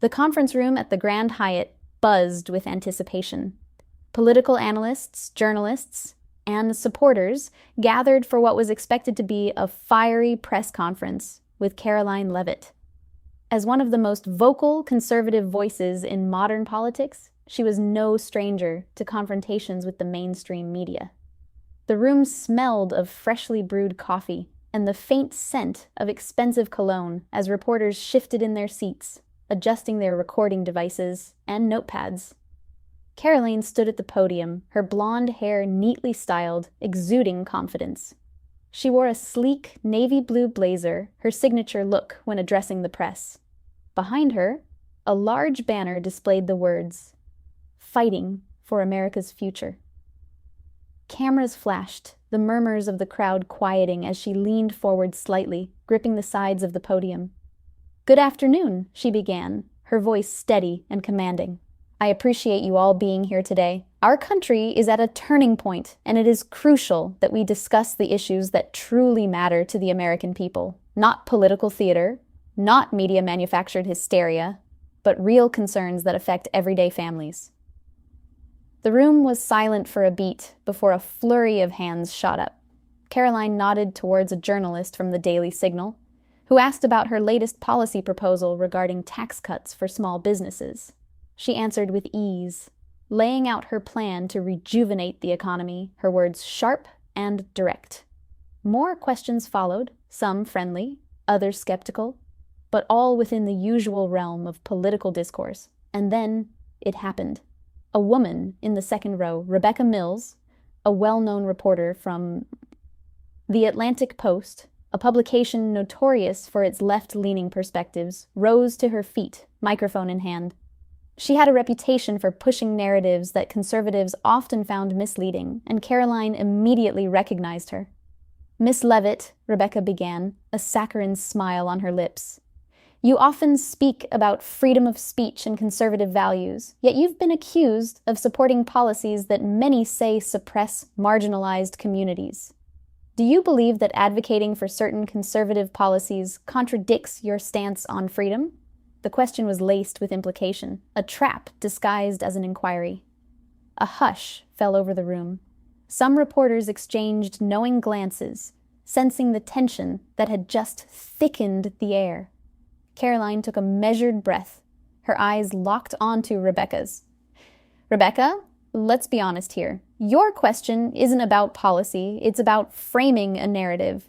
The conference room at the Grand Hyatt buzzed with anticipation. Political analysts, journalists, and supporters gathered for what was expected to be a fiery press conference with Karoline Leavitt. As one of the most vocal conservative voices in modern politics, she was no stranger to confrontations with the mainstream media. The room smelled of freshly brewed coffee and the faint scent of expensive cologne as reporters shifted in their seats, adjusting their recording devices and notepads. Karoline stood at the podium, her blonde hair neatly styled, exuding confidence. She wore a sleek navy blue blazer, her signature look when addressing the press. Behind her, a large banner displayed the words, "Fighting for America's Future." Cameras flashed, the murmurs of the crowd quieting as she leaned forward slightly, gripping the sides of the podium. "Good afternoon," she began, her voice steady and commanding. "I appreciate you all being here today. Our country is at a turning point, and it is crucial that we discuss the issues that truly matter to the American people. Not political theater, not media-manufactured hysteria, but real concerns that affect everyday families." The room was silent for a beat before a flurry of hands shot up. Karoline nodded towards a journalist from the Daily Signal, who asked about her latest policy proposal regarding tax cuts for small businesses. She answered with ease, laying out her plan to rejuvenate the economy, her words sharp and direct. More questions followed, some friendly, others skeptical, but all within the usual realm of political discourse. And then it happened. A woman in the second row, Rebecca Mills, a well-known reporter from The Atlantic Post, a publication notorious for its left-leaning perspectives, rose to her feet, microphone in hand. She had a reputation for pushing narratives that conservatives often found misleading, and Karoline immediately recognized her. "Miss Leavitt," Rebecca began, a saccharine smile on her lips, "you often speak about freedom of speech and conservative values, yet you've been accused of supporting policies that many say suppress marginalized communities. Do you believe that advocating for certain conservative policies contradicts your stance on freedom?" The question was laced with implication, a trap disguised as an inquiry. A hush fell over the room. Some reporters exchanged knowing glances, sensing the tension that had just thickened the air. Karoline took a measured breath, her eyes locked onto Rebecca's. "Rebecca, let's be honest here. Your question isn't about policy, it's about framing a narrative.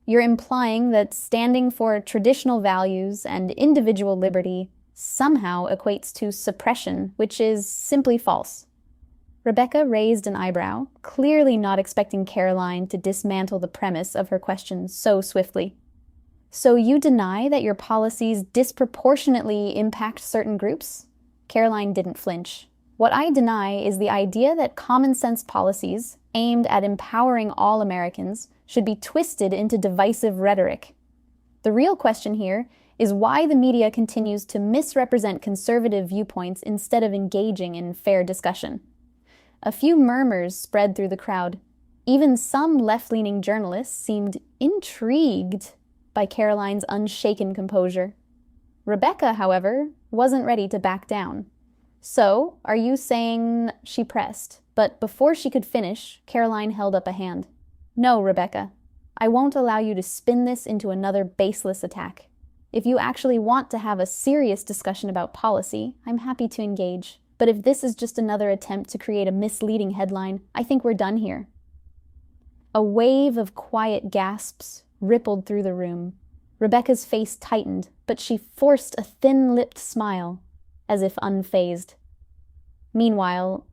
You're implying that standing for traditional values and individual liberty somehow equates to suppression, which is simply false." Rebecca raised an eyebrow, clearly not expecting Karoline to dismantle the premise of her question so swiftly. "So you deny that your policies disproportionately impact certain groups?" Karoline didn't flinch. "What I deny is the idea that common-sense policies, aimed at empowering all Americans, should be twisted into divisive rhetoric. The real question here is why the media continues to misrepresent conservative viewpoints instead of engaging in fair discussion." A few murmurs spread through the crowd. Even some left-leaning journalists seemed intrigued by Karoline's unshaken composure. Rebecca, however, wasn't ready to back down. "So, are you saying—" she pressed, but before she could finish, Karoline held up a hand. "No, Rebecca. I won't allow you to spin this into another baseless attack. If you actually want to have a serious discussion about policy, I'm happy to engage. But if this is just another attempt to create a misleading headline, I think we're done here." A wave of quiet gasps rippled through the room. Rebecca's face tightened, but she forced a thin-lipped smile, as if unfazed. Meanwhile,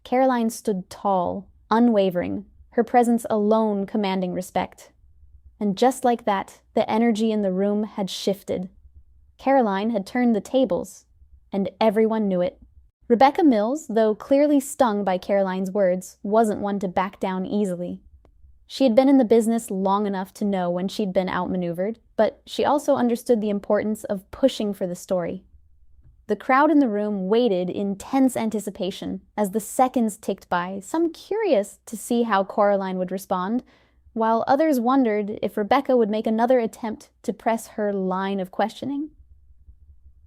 Karoline stood tall, unwavering, her presence alone commanding respect. And just like that, the energy in the room had shifted. Karoline had turned the tables, and everyone knew it. Rebecca Mills, though clearly stung by Karoline's words, wasn't one to back down easily. She had been in the business long enough to know when she'd been outmaneuvered, but she also understood the importance of pushing for the story. The crowd in the room waited in tense anticipation as the seconds ticked by, some curious to see how Karoline would respond, while others wondered if Rebecca would make another attempt to press her line of questioning.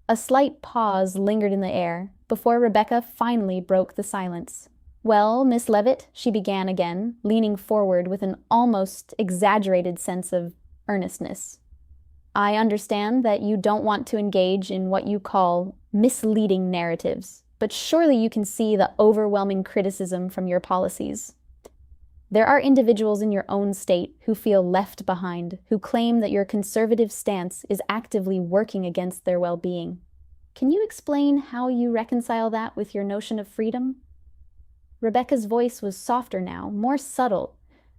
A slight pause lingered in the air before Rebecca finally broke the silence. "Well, Miss Leavitt," she began again, leaning forward with an almost exaggerated sense of earnestness. "I understand that you don't want to engage in what you call misleading narratives, but surely you can see the overwhelming criticism from your policies. There are individuals in your own state who feel left behind, who claim that your conservative stance is actively working against their well-being. Can you explain how you reconcile that with your notion of freedom?" Rebecca's voice was softer now, more subtle,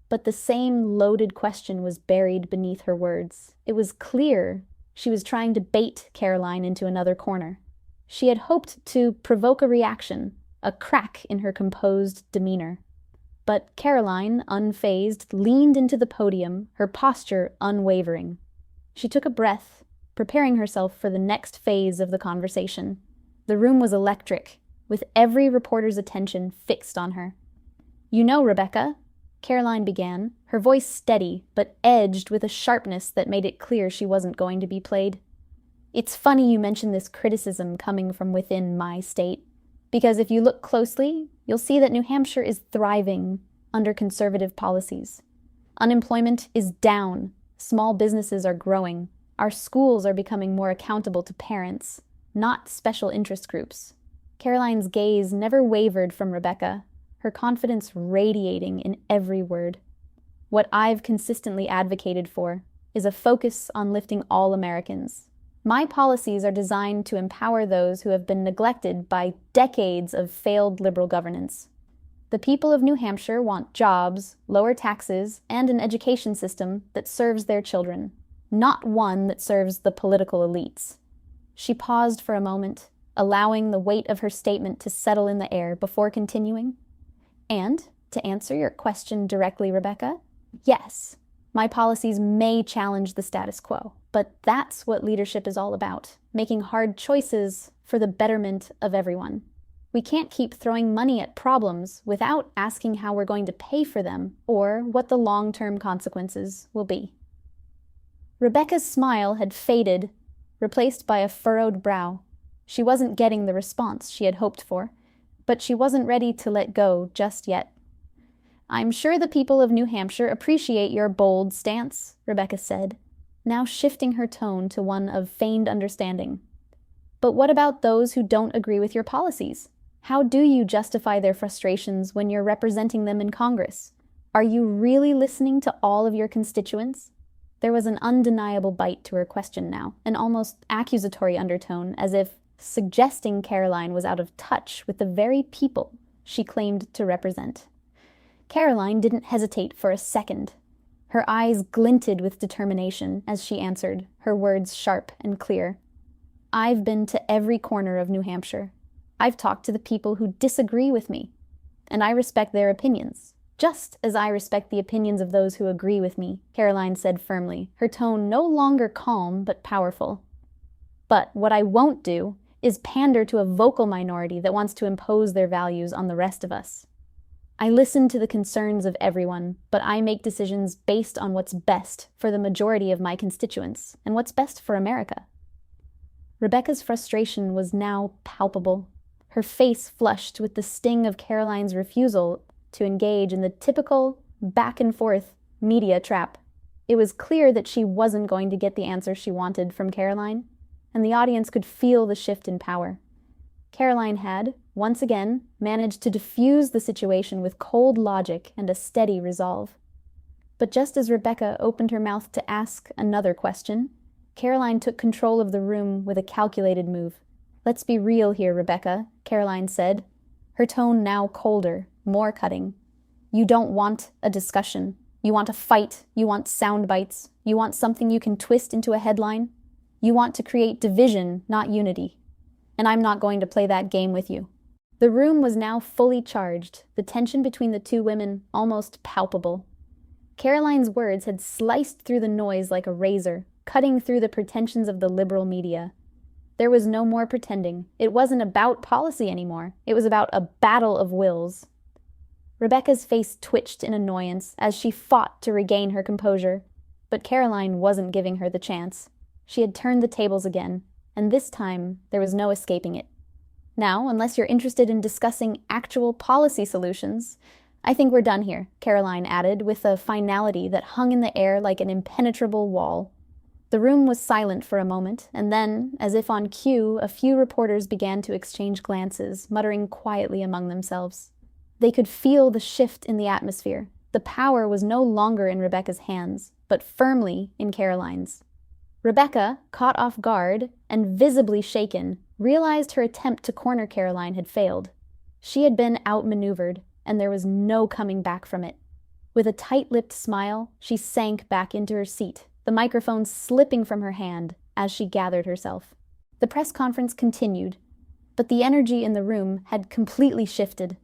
but the same loaded question was buried beneath her words. It was clear she was trying to bait Karoline into another corner. She had hoped to provoke a reaction, a crack in her composed demeanor. But Karoline, unfazed, leaned into the podium, her posture unwavering. She took a breath, preparing herself for the next phase of the conversation. The room was electric, with every reporter's attention fixed on her. "You know, Rebecca," Karoline began, her voice steady, but edged with a sharpness that made it clear she wasn't going to be played. "It's funny you mention this criticism coming from within my state, because if you look closely, you'll see that New Hampshire is thriving under conservative policies. Unemployment is down, small businesses are growing, our schools are becoming more accountable to parents, not special interest groups." Karoline's gaze never wavered from Rebecca, her confidence radiating in every word. "What I've consistently advocated for is a focus on lifting all Americans. My policies are designed to empower those who have been neglected by decades of failed liberal governance. The people of New Hampshire want jobs, lower taxes, and an education system that serves their children, not one that serves the political elites." She paused for a moment, allowing the weight of her statement to settle in the air before continuing. "And, to answer your question directly, Rebecca, yes, my policies may challenge the status quo, but that's what leadership is all about, making hard choices for the betterment of everyone. We can't keep throwing money at problems without asking how we're going to pay for them or what the long-term consequences will be." Rebecca's smile had faded, replaced by a furrowed brow. She wasn't getting the response she had hoped for, but she wasn't ready to let go just yet. "I'm sure the people of New Hampshire appreciate your bold stance," Rebecca said, now shifting her tone to one of feigned understanding. "But what about those who don't agree with your policies? How do you justify their frustrations when you're representing them in Congress? Are you really listening to all of your constituents?" There was an undeniable bite to her question now, an almost accusatory undertone, as if suggesting Karoline was out of touch with the very people she claimed to represent. Karoline didn't hesitate for a second. Her eyes glinted with determination as she answered, her words sharp and clear. "I've been to every corner of New Hampshire. I've talked to the people who disagree with me, and I respect their opinions, just as I respect the opinions of those who agree with me," Karoline said firmly, her tone no longer calm but powerful. "But what I won't do is pander to a vocal minority that wants to impose their values on the rest of us. I listen to the concerns of everyone, but I make decisions based on what's best for the majority of my constituents and what's best for America." Rebecca's frustration was now palpable. Her face flushed with the sting of Karoline's refusal to engage in the typical back-and-forth media trap. It was clear that she wasn't going to get the answer she wanted from Karoline, and the audience could feel the shift in power. Karoline had, once again, managed to diffuse the situation with cold logic and a steady resolve. But just as Rebecca opened her mouth to ask another question, Karoline took control of the room with a calculated move. "Let's be real here, Rebecca," Karoline said, her tone now colder, more cutting. "You don't want a discussion. You want a fight. You want sound bites. You want something you can twist into a headline. You want to create division, not unity. And I'm not going to play that game with you." The room was now fully charged, the tension between the two women almost palpable. Karoline's words had sliced through the noise like a razor, cutting through the pretensions of the liberal media. There was no more pretending. It wasn't about policy anymore. It was about a battle of wills. Rebecca's face twitched in annoyance as she fought to regain her composure, but Karoline wasn't giving her the chance. She had turned the tables again, and this time there was no escaping it. Now, unless you're interested in discussing actual policy solutions, I think we're done here, Karoline added with a finality that hung in the air like an impenetrable wall. The room was silent for a moment, and then, as if on cue, a few reporters began to exchange glances, muttering quietly among themselves. They could feel the shift in the atmosphere. The power was no longer in Rebecca's hands, but firmly in Karoline's. Rebecca, caught off guard and visibly shaken, realized her attempt to corner Karoline had failed. She had been outmaneuvered, and there was no coming back from it. With a tight-lipped smile, she sank back into her seat, the microphone slipping from her hand as she gathered herself. The press conference continued, but the energy in the room had completely shifted.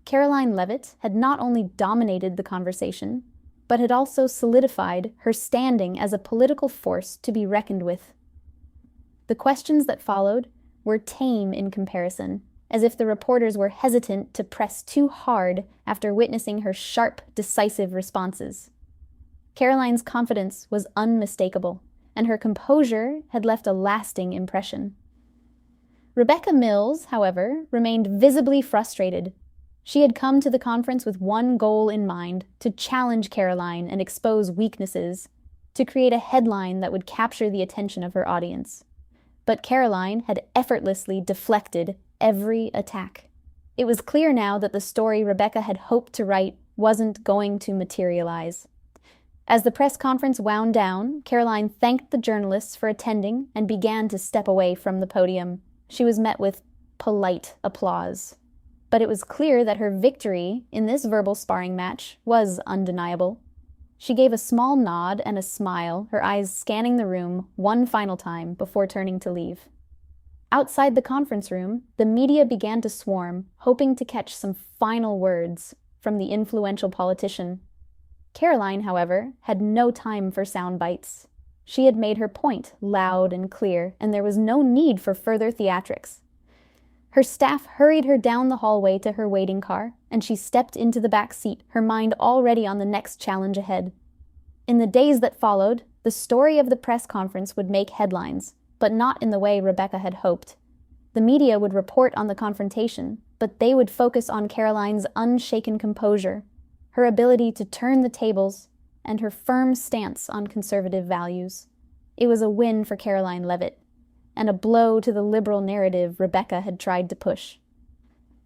Karoline Leavitt had not only dominated the conversation, but had also solidified her standing as a political force to be reckoned with. The questions that followed were tame in comparison, as if the reporters were hesitant to press too hard after witnessing her sharp, decisive responses. Karoline's confidence was unmistakable, and her composure had left a lasting impression. Rebecca Mills, however, remained visibly frustrated. She had come to the conference with one goal in mind: to challenge Karoline and expose weaknesses, to create a headline that would capture the attention of her audience. But Karoline had effortlessly deflected every attack. It was clear now that the story Rebecca had hoped to write wasn't going to materialize. As the press conference wound down, Karoline thanked the journalists for attending and began to step away from the podium. She was met with polite applause. But it was clear that her victory in this verbal sparring match was undeniable. She gave a small nod and a smile, her eyes scanning the room one final time before turning to leave. Outside the conference room, the media began to swarm, hoping to catch some final words from the influential politician. Karoline, however, had no time for sound bites. She had made her point loud and clear, and there was no need for further theatrics. Her staff hurried her down the hallway to her waiting car, and she stepped into the back seat, her mind already on the next challenge ahead. In the days that followed, the story of the press conference would make headlines, but not in the way Rebecca had hoped. The media would report on the confrontation, but they would focus on Karoline's unshaken composure, her ability to turn the tables, and her firm stance on conservative values. It was a win for Karoline Leavitt, and a blow to the liberal narrative Rebecca had tried to push.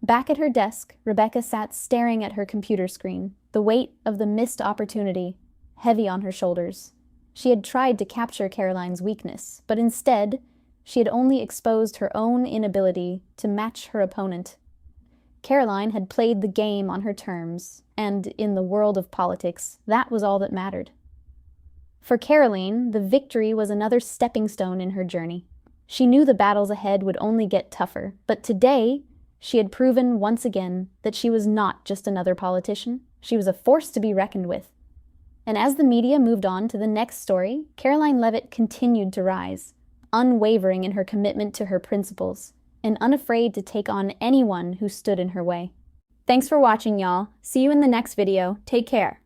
Back at her desk, Rebecca sat staring at her computer screen, the weight of the missed opportunity heavy on her shoulders. She had tried to capture Karoline's weakness, but instead, she had only exposed her own inability to match her opponent. Karoline had played the game on her terms, and in the world of politics, that was all that mattered. For Karoline, the victory was another stepping stone in her journey. She knew the battles ahead would only get tougher, but today, she had proven once again that she was not just another politician. She was a force to be reckoned with. And as the media moved on to the next story, Karoline Leavitt continued to rise, unwavering in her commitment to her principles, and unafraid to take on anyone who stood in her way. Thanks for watching, y'all. See you in the next video. Take care.